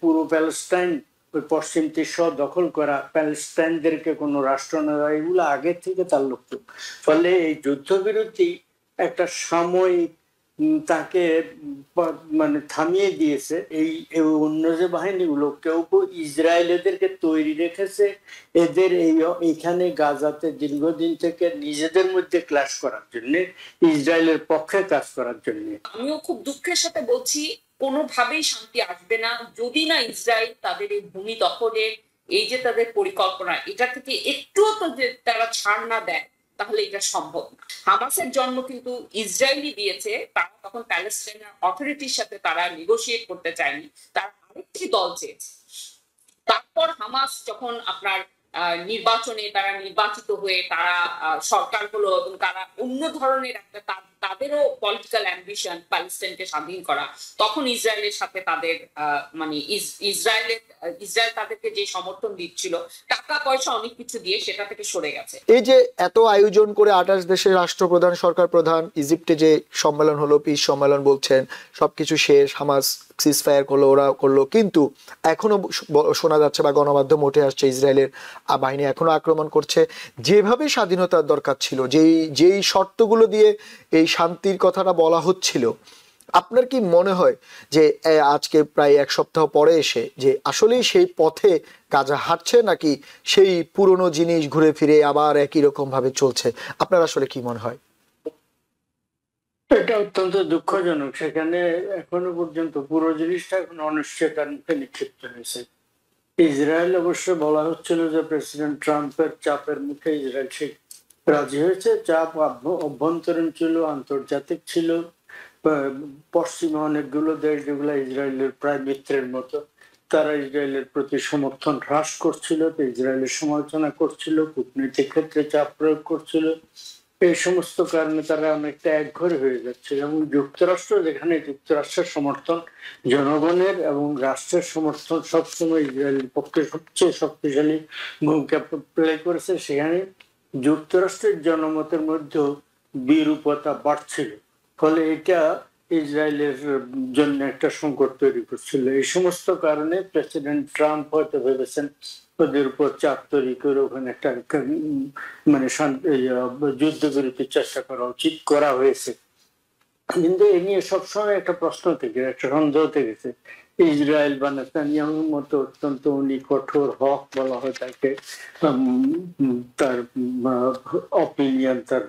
পুরো প্যালেস্টাইন, ওই পশ্চিম তীর দখল করা, প্যালেস্টাইনদেরকে কোনো রাষ্ট্র নেওয়া, এগুলো আগে থেকে তার লক্ষ্য। ফলে এই যুদ্ধবিরতি একটা সাময়িক তাকে মানে থামিয়ে দিয়েছে। এই অন্য যে বাহিনীগুলো কেউ কেউ ইসরায়েল এদেরকে তৈরি রেখেছে এদের এইখানে গাজাতে দীর্ঘদিন থেকে নিজেদের মধ্যে ক্লাশ করার জন্য, ইসরায়েলের পক্ষে কাজ করার জন্য। আমিও খুব দুঃখের সাথে বলছি, কোনোভাবেই শান্তি আসবে না যদি না ইসরায়েল তাদের এই ভূমি দখলের এই যে তাদের পরিকল্পনা, এটা থেকে একটুও তো যে তারা ছাড় না দেয়, তাহলে এটা সম্ভব না। হামাসের জন্ম কিন্তু ইসরায়েলই দিয়েছে, তারা তখন প্যালেস্টাইনের অথরিটির সাথে তারা নেগোশিয়েট করতে চায়নি, তারা আরেকটি দল চেয়েছে। তারপর হামাস যখন আপনার নির্বাচনে তারা নির্বাচিত হয়ে তারা সরকার হলো এবং তারা অন্য ধরনের একটা তাদেরও পলিটিক্যাল অ্যাম্বিশন প্যালেস্টাইনকে স্বাধীন করা, তখন ইসরায়েলের সাথে তাদের মানে ইসরায়েল তাদেরকে যে সমর্থন দিচ্ছিল টাকা পয়সা অনেক কিছু দিয়ে, সেটা থেকে সরে গেছে। এই যে এত আয়োজন করে 28 দেশের রাষ্ট্রপ্রধান, সরকার প্রধান, ইজিপ্টে যে সম্মেলন হলো, পিস সম্মেলন বলছেন, সবকিছু শেষ, হামাস সিজফায়ার করলো, ওরা করলো, কিন্তু এখনো শোনা যাচ্ছে বা গণমাধ্যম উঠে আসছে ইসরায়েলের বাহিনী এখনো আক্রমণ করছে। যেভাবে স্বাধীনতার দরকার ছিল, যেই শর্তগুলো দিয়ে এই শান্তির কথাটা বলা হচ্ছিল, আপনার কি মনে হয় যে আজকে প্রায় এক সপ্তাহ পরে এসে যে আসলেই সেই পথে গাজা হাঁটছে, নাকি সেই পুরনো জিনিস ঘুরে ফিরে আবার একই রকম ভাবে চলছে? আপনার আসলে কি মনে হয়? এটা অত্যন্ত দুঃখজনক। সেখানে এখনো পর্যন্ত পুরো জিনিসটা এখন অনিশ্চয়তার মুখে নিক্ষিপ্ত হয়েছে। ইসরায়েল অবশ্য বলা হচ্ছিল যে প্রেসিডেন্ট ট্রাম্পের চাপের মুখে ইসরায়েল ঠিক রাজি হয়েছে। চাপ অভ্যন্তরীণ ছিল, আন্তর্জাতিক ছিল। পশ্চিমে অনেকগুলো দেশ যেগুলো ইসরায়েলের প্রায় মিত্রের মতো, তারা ইসরায়েলের প্রতি সমর্থন হ্রাস করছিল, ইসরায়েলের সমালোচনা করছিল, কূটনৈতিক ক্ষেত্রে চাপ প্রয়োগ করছিল। এই সমস্ত কারণে তারা অনেকটা একঘরে হয়ে যাচ্ছে। এবং যুক্তরাষ্ট্র, যেখানে যুক্তরাষ্ট্রের সমর্থন জনগণের এবং রাষ্ট্রের সমর্থন সবসময় ইসরায়েলের পক্ষে সবচেয়ে শক্তিশালী ভূমিকা প্লে করেছে, সেখানে যুক্তরাষ্ট্রের জনমতের মধ্যে বিরূপতা বাড়ছিল। ফলে এটা ইসরায়েলের জন্য একটা সংকট তৈরি করছিল। এই সমস্ত কারণে প্রেসিডেন্ট ট্রাম্প হয়তো ভেবেছেন ওদের উপর চাপ তৈরি করে ওখানে একটা মানে যুদ্ধবিরতির চেষ্টা করা উচিত, করা হয়েছে। কিন্তু এ নিয়ে সবসময় একটা প্রশ্ন থেকে, একটা সন্দেহ থেকেছে। ইসরায়েল বা নেতানিয়াহুর মতো অত্যন্ত উনি কঠোর হক বলা হয় তাকে, তার অপিনিয়ন, তার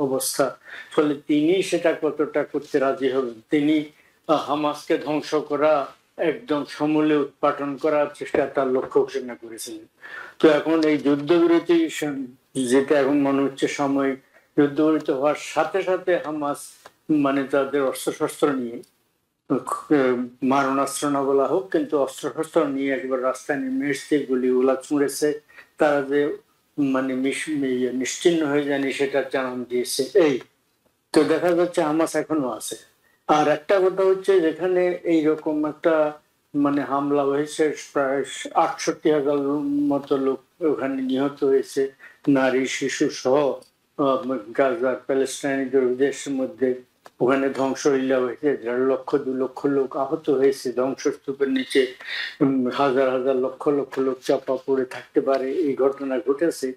অবস্থা, ফলে তিনি সেটা কতটা করতে রাজি হবেন। তিনি হামাসকে ধ্বংস করা, একদম সমূলে উৎপাটন করার চেষ্টা তার লক্ষ্য ঘোষণা করেছিলেন। তো এখন এই যুদ্ধবিরতি, যেটা এখন মনে হচ্ছে সাময়িক, যুদ্ধবিরতি হওয়ার সাথে সাথে হামাস মানে তাদের অস্ত্রশস্ত্র নিয়ে, মারণাস্ত্র না বলা হোক, কিন্তু অস্ত্রশস্ত্র নিয়ে একবার রাস্তায় নেমে এসছে, গুলিগুলা ছুঁড়েছে। তারা যে মানে নিশ্চিহ্ন হয়ে যায়নি সেটা জানান দিয়েছে। এই তো দেখা যাচ্ছে হামাস এখনো আছে। আর একটা কথা হচ্ছে, যেখানে এইরকম একটা মানে হামলা হয়েছে, প্রায় 68,000 মতো লোক ওখানে নিহত হয়েছে, নারী শিশু সহ, গাজার প্যালেস্টাইনিদের দেশের মধ্যে। ওখানে ধ্বংসলীলা হয়েছে, 1.5 লক্ষ 2 লক্ষ লোক আহত হয়েছে, ধ্বংসস্তূপের নিচে হাজার হাজার লক্ষ লক্ষ লোক চাপা পড়ে থাকতে পারে, এই ঘটনা ঘটেছে।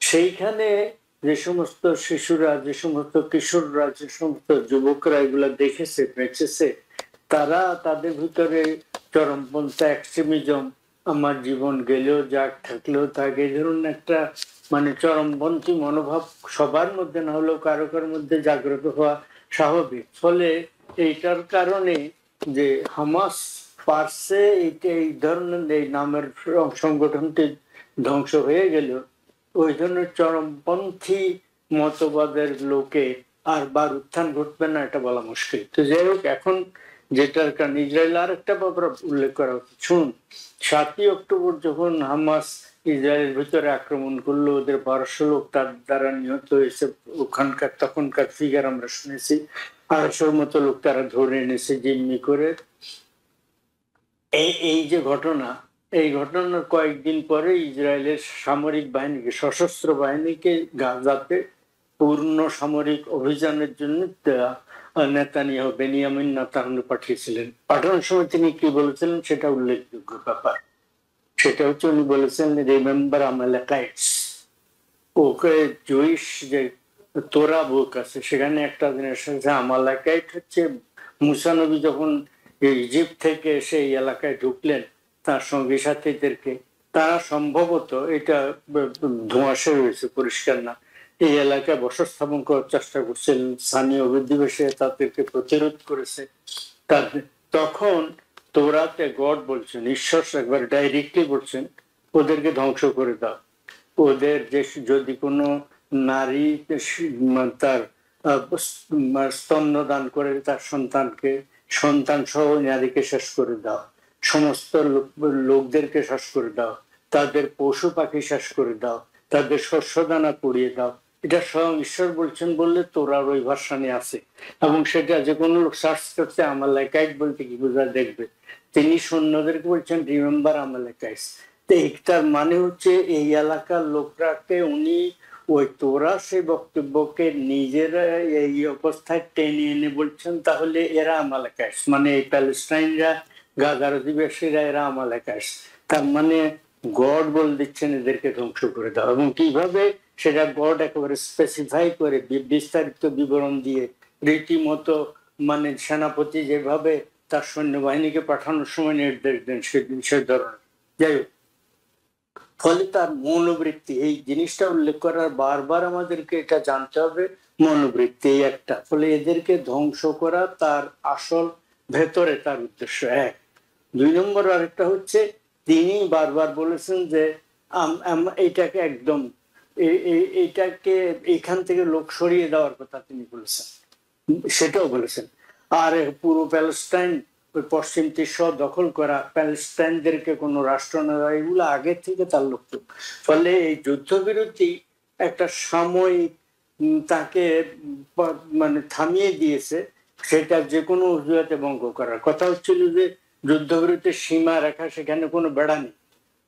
সেইখানে যে সমস্ত শিশুরা, যে সমস্ত কিশোররা, যে সমস্ত যুবকরা এগুলা দেখেছে, বেঁচেছে, তারা তাদের ভিতরে চরমপন্থা, এক্সট্রিমিজম, আমার জীবন গেলেও যাক থাকলেও থাক, এই ধরনের একটা মানে চরমপন্থী মনোভাব সবার মধ্যে না হলেও কারো কারোর মধ্যে জাগ্রত হওয়া স্বাভাবিক। ফলে এইটার কারণে যে হামাস পারছে এই ধরনের এই নামের সংগঠনটি ধ্বংস হয়ে গেল, ওই ধরনের চরমপন্থী মতবাদের লোকে আর বার উত্থান ঘটবে না এটা বলা মুশকিল। তো যাই হোক, এখন যেটার কারণ ইসরায়েল আর একটা ব্যাপার উল্লেখ করা উচিত। শুনুন, 7ই অক্টোবর যখন হামাস ইসরায়েলের ভিতরে আক্রমণ করলো, ওদের 1200 লোক তার দ্বারা নিহত হয়েছে। ওখানকার তখনকার ফিগার আমরা শুনেছি, 250 মতো লোক তারা ধরে এনেছে জিম্মি করে। এই যে ঘটনা, এই ঘটনার কয়েকদিন পরে ইসরায়েলের সামরিক বাহিনীকে, সশস্ত্র বাহিনীকে গাজাতে পূর্ণ সামরিক অভিযানের জন্য নেতানিয়াহু বেনিয়ামিন নেতানিয়াহু পাঠিয়েছিলেন। পাঠানোর সময় তিনি কি বলেছিলেন সেটা উল্লেখযোগ্য ব্যাপার। সেটা হচ্ছে উনি বলেছেন রিমেম্বার আমালেকাইটস। ওকে জুইশ যে তোরা বুক আছে সেখানে একটা জিনিস আছে, আমালেকাইট হচ্ছে মুসা নবী যখন ইজিপ্ট থেকে সেই এলাকায় ঢুকলেন তার সঙ্গী সাথীদেরকে, তারা সম্ভবত এটা ধোঁয়াশা হয়েছে, পরিষ্কার না, এই এলাকায় বসত স্থাপন করার চেষ্টা করছিলেন, স্থানীয় অধিবাসী তাদেরকে প্রতিরোধ করেছে। তখন তোরাতে গড বলছেন, ঈশ্বর একবার ডাইরেক্টলি বলছেন ওদেরকে ধ্বংস করে দাও। ওদের যে যদি কোনো নারী তার স্তন্যদান করে তার সন্তান সহ নারীকে শেষ করে দাও, সমস্ত লোকদেরকে শেষ করে দাও, তাদের পশু পাখি শেষ করে দাও, তাদের শস্য দানা পুড়িয়ে দাও। এটা স্বয়ং ঈশ্বর বলছেন বললে তোরার ওই ভার্সানে আছে, এবং সেটা যে কোনো লোক সার্চ করতে আমালেকাইট বলতে কি বোঝা দেখবে। তিনি সৈন্যদেরকে বলছেন রিমেম্বার আমালেকাইটস। তার মানে হচ্ছে এই এলাকার লোকরাকে উনি ওই তোরা সেই বক্তব্যকে নিজেরা এই অবস্থায় টেনে এনে বলছেন তাহলে এরা আমালেকাইটস, মানে এই প্যালেস্টাইনরা গাজার অধিবাসীরা এরা আমালেকাইটস। তার মানে গড বল দিচ্ছেন এদেরকে ধ্বংস করে দাও, এবং কিভাবে সেটা গড একেবারে স্পেসিফাই করে বিস্তারিত বিবরণ দিয়ে রীতিমতো, মানে সেনাপতি যেভাবে তার সৈন্যবাহিনীকে পাঠানোর সময় নির্দেশ দেন সে ধরনের। যাই হোক, ফলে তার মনোবৃত্তি, এই জিনিসটা উল্লেখ করার বারবার আমাদেরকে এটা জানতে হবে, মনোবৃত্তি একটা। ফলে এদেরকে ধ্বংস করা তার আসল ভেতরে তার উদ্দেশ্য এক। 2 নম্বর আরেকটা হচ্ছে তিনি বারবার বলেছেন যে এইটাকে একদম এইটাকে এখান থেকে লোক সরিয়ে দেওয়ার কথা তিনি বলেছেন, সেটাও বলেছেন। আর পুরো প্যালেস্টাইন ওই পশ্চিম তীর দখল করা, প্যালেস্টাইনদেরকে কোনো রাষ্ট্র না, এগুলো আগে থেকে তার লক্ষ্য। ফলে এই যুদ্ধবিরতি একটা সাময়িক তাকে মানে থামিয়ে দিয়েছে, সেটা যে কোনো অজুহাতে ভঙ্গ করার কথা হচ্ছিল যে যুদ্ধবিরতির সীমা রেখা সেখানে কোনো বেড়া নেই,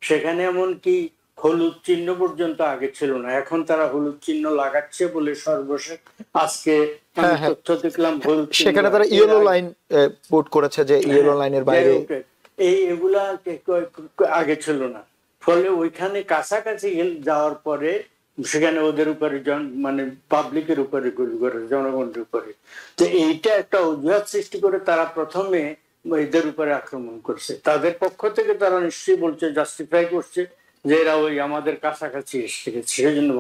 সেখানে এমনকি হলুদ চিহ্ন পর্যন্ত আগে ছিল না, এখন তারা হলুদ চিহ্ন লাগাচ্ছে বলে সর্বশেষ আজকে তথ্য দেখলাম সেখানে তারা ইয়েলো লাইন পুট করেছে, যে ইয়েলো লাইনের বাইরে এগুলা আগে ছিল না। ফলে ওইখানে কাছাকাছি যাওয়ার পরে সেখানে ওদের উপরে মানে পাবলিকের উপরে গুলি করে, জনগণের উপরে। তো এইটা একটা অজুহাত সৃষ্টি করে তারা প্রথমে এদের উপরে আক্রমণ করছে, তাদের পক্ষ থেকে তারা নিশ্চয়ই বলছে, জাস্টিফাই করছে যে এরা ওই আমাদের কাছাকাছি এসে গেছে, সেই জন্য।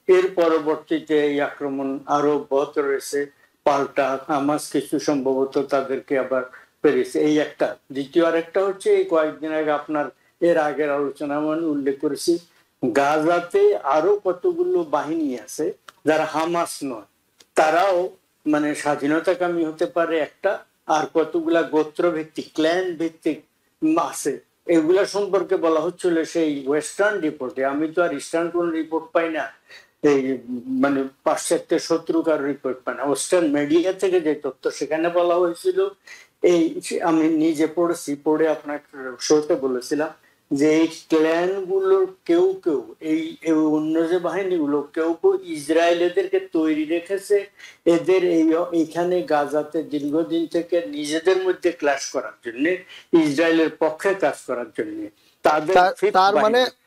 এর পরবর্তীতে এই আক্রমণ আরো ব্যাহত রয়েছে, পাল্টা হামাস কিছু সম্ভবত তাদেরকে আবার পেরেছে, এই একটা। দ্বিতীয় আরেকটা হচ্ছে এই কয়েকদিন আগে আপনার এর আগের আলোচনা আমি উল্লেখ করেছি, গাজাতে আরো কতগুলো বাহিনী আছে যারা হামাস নয়, তারাও মানে স্বাধীনতাকামী হতে পারে একটা, আর কতগুলা গোত্র ভিত্তিক ক্ল্যান ভিত্তিক আছে, এগুলা সম্পর্কে বলা হচ্ছিল সেই ওয়েস্টার্ন রিপোর্টে। আমি তো আর ইস্টার্ন কোন রিপোর্ট পাই না, এই মানে পাশ্চাত্যের শত্রুকার রিপোর্ট পাই না, ওয়েস্টার্ন মিডিয়া থেকে যে তথ্য সেখানে বলা হয়েছিল, এই আমি নিজে পড়েছি, পড়ে আপনার শোতে বলেছিলাম যে এই ক্ল্যান গুলোর কেউ কেউ এই অন্য যে বাহিনীগুলো কেউ কেউ ইসরায়েল এদেরকে তৈরি রেখেছে এদের এইখানে গাজাতে দীর্ঘদিন থেকে নিজেদের মধ্যে ক্লাশ করার জন্য, ইসরায়েলের পক্ষে কাজ করার জন্য।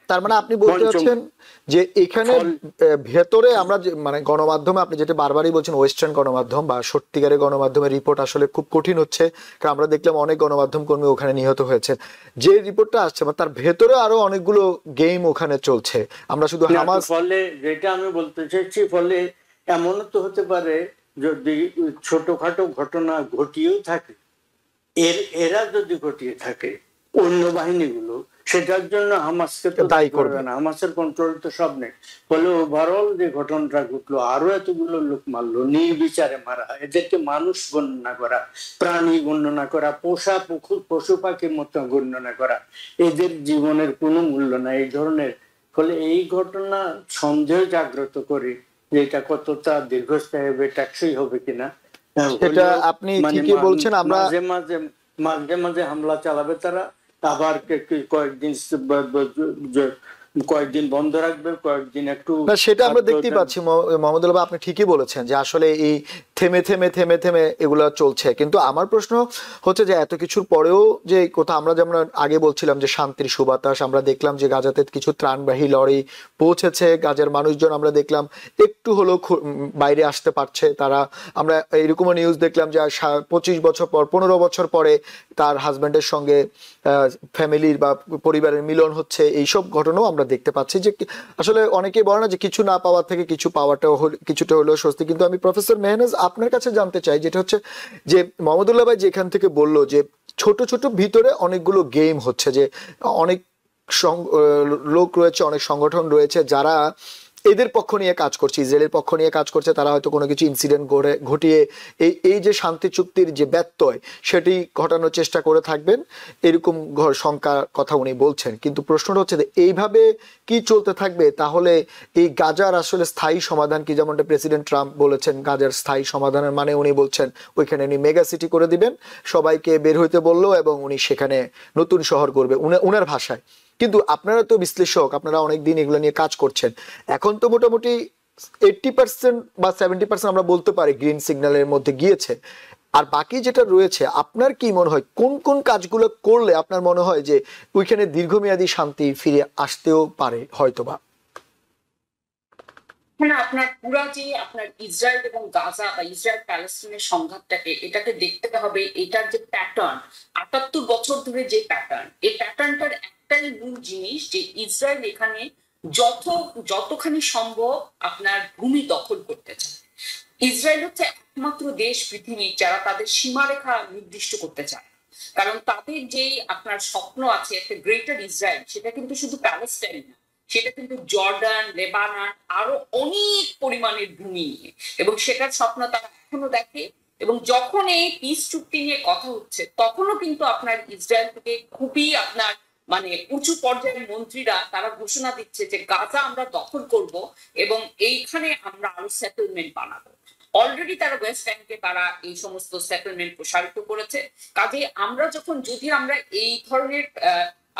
তার মানে আপনি বলতে চাচ্ছেন যে এখানে ভেতরে আমরা মানে গণমাধ্যমে আপনি যেটা বারবারই বলছেন ওয়েস্টার্ন গণমাধ্যম বা সত্যিকারের গণমাধ্যমের রিপোর্ট আসলে খুব কঠিন হচ্ছে, কারণ আমরা দেখলাম অনেক গণমাধ্যম কর্মী ওখানে নিহত হয়েছে, যে রিপোর্টটা আসছে তার ভেতরে আরো অনেকগুলো গেম ওখানে চলছে। আমরা শুধু হামাস, ফলে যেটা আমি বলতে চাইছি, ফলে এমনও তো হতে পারে যদি ছোটখাটো ঘটনা ঘটিয়েও থাকে, এরা যদি ঘটিয়ে থাকে অন্য বাহিনীগুলো, সেটার জন্য হামাসকে তো দায়ী করবে না, হামাসের কন্ট্রোল তো সব নেই। ফলে ওভারঅল যে ঘটনাটা ঘটলো, আরো এতগুলো লোক মারলো, নির্বিচারে মারা, এদেরকে মানুষ গণনা করা, প্রাণী গণনা করা, পশু পাখির মতো গণনা করা, এদের জীবনের কোনো মূল্য নাই এই ধরনের। ফলে এই ঘটনা সন্দেহ জাগ্রত করে যে এটা কতটা দীর্ঘস্থায়ী হবে, টেকসই হবে কিনা। সেটা আপনি ঠিকই বলছেন। আমরা মাঝে মাঝে হামলা চালাবে তারা, আবার কয়েকদিন কয়েকদিন বন্ধ রাখবে, কয়েকদিন একটু না সেটা আমরা দেখতেই পাচ্ছি মোহাম্মদুল্লাহ ভাই, আপনি ঠিকই বলেছেন যে আসলে এই থেমে থেমে থেমে থেমে এগুলো চলছে। কিন্তু আমার প্রশ্ন হচ্ছে যে এত কিছুর পরেও যে কোথাও আমরা যেমন আগে বলছিলাম যে শান্তির সুবাতাস, আমরা দেখলাম যে গাজাতে কিছু ত্রাণবাহী লরি পৌঁছেছে, গাজার মানুষজন আমরা দেখলাম একটু হলেও বাইরে আসতে পারছে তারা। আমরা এরকমও নিউজ দেখলাম যে 25 বছর পর 15 বছর পরে তার হাজব্যান্ডের সঙ্গে ফ্যামিলির বা পরিবারের মিলন হচ্ছে, এইসব ঘটনাও আমরা দেখতে পাচ্ছি। যে আসলে অনেকেই বলে না যে কিছু না পাওয়ার থেকে কিছু পাওয়াটাও কিছুটা হলেও স্বস্তি। কিন্তু আমি প্রফেসর মেহনাজ আপনার কাছে জানতে চাই, যেটা হচ্ছে যে মোহাম্মদুল্লাহ ভাই যেখান থেকে বললো যে ছোট ছোট ভিতরে অনেকগুলো গেম হচ্ছে, যে অনেক লোক রয়েছে, অনেক সংগঠন রয়েছে যারা এদের পক্ষ নিয়ে কাজ করছে, ইসরায়েলের পক্ষ নিয়ে কাজ করছে। তারা হয়তো কোনো কিছু ইনসিডেন্ট ঘটিয়ে এই যে শান্তি চুক্তির যে ব্যত্যয় সেটি ঘটানোর চেষ্টা করে থাকবেন, এরকম শঙ্কার কথা উনি বলছেন। কিন্তু প্রশ্নটা হচ্ছে যে এইভাবে কি চলতে থাকবে? তাহলে এই গাজার আসলে স্থায়ী সমাধান কি? যেমনটা প্রেসিডেন্ট ট্রাম্প বলেছেন, গাজার স্থায়ী সমাধানের মানে উনি বলছেন ওইখানে উনি মেগা সিটি করে দিবেন, সবাইকে বের হইতে বললো এবং উনি সেখানে নতুন শহর করবে উনার ভাষায়। কিন্তু আপনারা তো বিশ্লেষক, আপনারা অনেকদিন এগুলো নিয়ে কাজ করছেন, এখন তো মোটামুটি 80% বা 70% আমরা বলতে পারি গ্রিন সিগন্যালের মধ্যে গিয়েছে। আর বাকি যেটা রয়েছে, আপনার কি মনে হয় কোন কোন কাজগুলো করলে আপনার মনে হয় যে ওইখানে দীর্ঘমেয়াদী শান্তি ফিরে আসতেও পারে হয়তোবা? হ্যাঁ, আপনার পুরা যে আপনার ইসরায়েল এবং গাজা বা ইসরায়েল প্যালেস্টাইনের সংঘাতটাকে এটাকে দেখতে হবে, এটার যে প্যাটার্ন 78 বছর ধরে যে প্যাটার্ন, এই প্যাটার্নটার একটাই মূল জিনিস যে ইসরায়েল এখানে যতখানি সম্ভব আপনার ভূমি দখল করতে চায়। ইসরায়েল হচ্ছে একমাত্র দেশ পৃথিবীর যারা তাদের সীমারেখা নির্দিষ্ট করতে চায়। কারণ তাদের যে আপনার স্বপ্ন আছে একটা গ্রেটার ইসরায়েল, সেটা কিন্তু শুধু প্যালেস্টাইন না, সেটা কিন্তু জর্ডান, লেবানন, আরো অনেক পরিমাণের ভূমি নিয়ে, এবং সেটার স্বপ্ন তারা এখনো দেখে। এবং যখন এই পিস চুক্তি নিয়ে কথা হচ্ছে তখনও কিন্তু আপনার ইসরায়েল থেকে খুবই আপনার মানে উঁচু পর্যায়ের মন্ত্রীরা তারা ঘোষণা দিচ্ছে যে গাজা আমরা দখল করব এবং এইখানে আমরা আরো সেটেলমেন্ট বানাবো। অলরেডি তারা ওয়েস্ট ব্যাংকে তারা এই সমস্ত সেটেলমেন্ট প্রসারিত করেছে। কাজে আমরা যদি আমরা এই ধরনের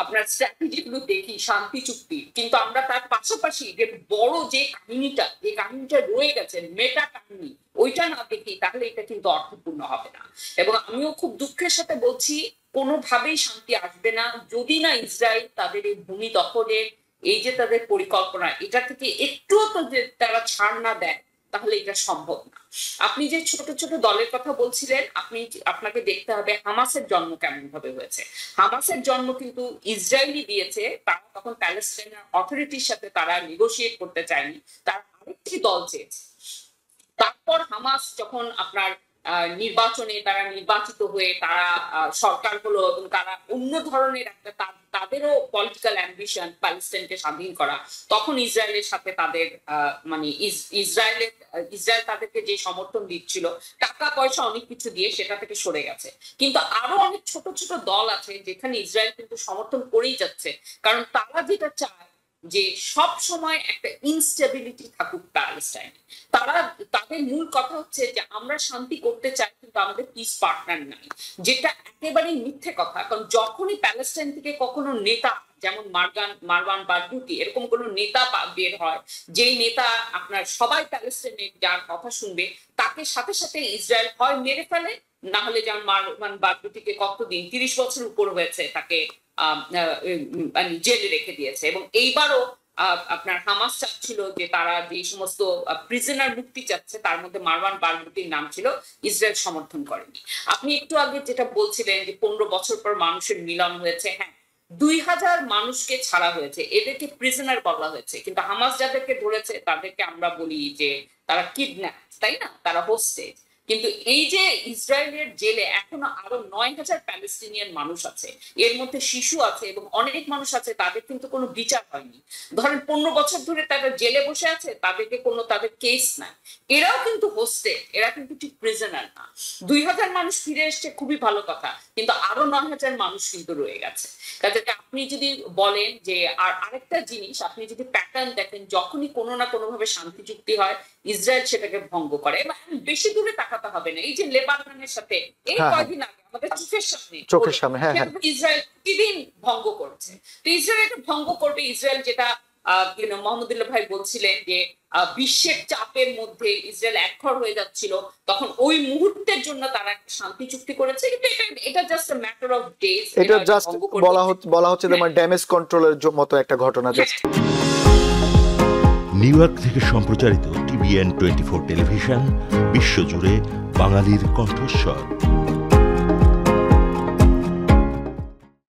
আপনার স্ট্র্যাটেজি গুলো দেখি শান্তি চুক্তি, কিন্তু আমরা তার পাশাপাশি যে বড় যে কাহিনীটা রয়ে গেছে মেটা কাহিনী, ওইটা না দেখি তাহলে এটা কিন্তু অর্থপূর্ণ হবে না। এবং আমিও খুব দুঃখের সাথে বলছি কোনোভাবেই শান্তি আসবে না যদি না ইসরায়েল তাদের এই ভূমি দখলের এই যে তাদের পরিকল্পনা, এটা থেকে একটুও তো যে তারা ছাড় না দেয় তাহলে এটা সম্ভব না। আপনি যে ছোট ছোট দলের কথা বলছিলেন, আপনাকে দেখতে হবে হামাসের জন্ম কেমন ভাবে হয়েছে। হামাসের জন্ম কিন্তু ইসরায়েলই দিয়েছে, তারা তখন প্যালেস্টাইনের অথরিটির সাথে তারা নেগোশিয়েট করতে চায়নি, তারা আরেকটি দল চেয়েছে। তারপর হামাস যখন আপনার নির্বাচনে তারা নির্বাচিত হয়ে তারা সরকার হলো এবং তারা অন্য ধরনের একটা তাদেরও পলিটিক্যাল অ্যাম্বিশন প্যালেস্টাইনকে স্বাধীন করা, তখন ইসরায়েলের সাথে তাদের মানে ইসরায়েল তাদেরকে যে সমর্থন দিচ্ছিল টাকা পয়সা অনেক কিছু দিয়ে, সেটা থেকে সরে গেছে। কিন্তু আরো অনেক ছোট ছোট দল আছে যেখানে ইসরায়েল কিন্তু সমর্থন করেই যাচ্ছে, কারণ তারা যেটা চায় যে সব সময় একটা ইনস্টেবিলিটি থাকুক প্যালেস্টাইনে। তাদের মূল কথা হচ্ছে যে আমরা শান্তি করতে চাই কিন্তু আমাদের পিস পার্টনার নাই, যেটা একেবারেই মিথ্যে কথা। কারণ যখনই প্যালেস্টাইন থেকে কখনো নেতা যেমন মারওয়ান বারগুটি এরকম কোনো নেতা বের হয়, যেই নেতা আপনার সবাই প্যালেস্টাইনের যার কথা শুনবে, তাকে সাথে সাথে ইসরায়েল হয় মেরে ফেলে, না হলে যেমন মারওয়ান বারগুটিকে কতদিন 30 বছর উপর হয়েছে তাকে জেলে রেখে দিয়েছে। এবং এইবারও আপনার হামাস চাচ্ছিল যে তারা যে সমস্ত প্রিজনার মুক্তি চাচ্ছে তার মধ্যে মারওয়ান বারগুটির নাম ছিল, ইসরায়েল সমর্থন করেনি। আপনি একটু আগে যেটা বলছিলেন যে 15 বছর পর মানুষের মিলন হয়েছে, হ্যাঁ 2000 মানুষকে ছাড়া হয়েছে, এদেরকে প্রিজনার বলা হয়েছে, কিন্তু হামাস যাদেরকে ধরেছে তাদেরকে আমরা বলি যে তারা কিডন্যাপ, তাই না, তারা হোস্টেজ। কিন্তু এই যে ইসরায়েলের জেলে এখনো আরো 9000 প্যালেস্টিনিয়ান মানুষ আছে, এর মধ্যে শিশু আছে এবং অনেক মানুষ আছে তাদের কিন্তু কোনো বিচার হয়নি। ধরেন 15 বছর ধরে তারা জেলে বসে আছে, তাদের কেস নাই, এরাও কিন্তু হোস্টেজ, এরা কিন্তু ঠিক প্রিজনার না। 2000 মানুষ ফিরে এসছে, খুবই ভালো কথা, কিন্তু আরো 9000 মানুষ কিন্তু রয়ে গেছে। কাজে আপনি যদি বলেন যে আরেকটা জিনিস, আপনি যদি প্যাটার্ন দেখেন, যখনই কোনো না কোনো ভাবে শান্তি চুক্তি হয় ইসরায়েল সেটাকে ভঙ্গ করে। বেশি দূরে দেখাতে হবে না। এই যে লেবাননের সাথে এই হ্যাঁ, কয়দিন আগে আমাদের চোখের সামনে, হ্যাঁ, হ্যাঁ। ইসরায়েল প্রতিদিন ভঙ্গ করছে। তো ইসরায়েল এটা ভঙ্গ করবে। ইসরায়েল যেটা মোহাম্মদুল্লাহ ভাই বলছিলেন যে বিশ্বের চাপের মধ্যে ইসরায়েল একঘর হয়ে যাচ্ছিল, তখন ওই মুহূর্তের জন্য তারা একটা শান্তি চুক্তি করেছে, কিন্তু এটা just a matter of days. এটা জাস্ট বলা হচ্ছে তোমার ড্যামেজ কন্ট্রোলের মতো একটা ঘটনা জাস্ট। নিউ ইয়র্ক থেকে সম্প্রচারিত TVN 24 টেলিভিশন বিশ্বজুড়ে বাঙালির কণ্ঠস্বর।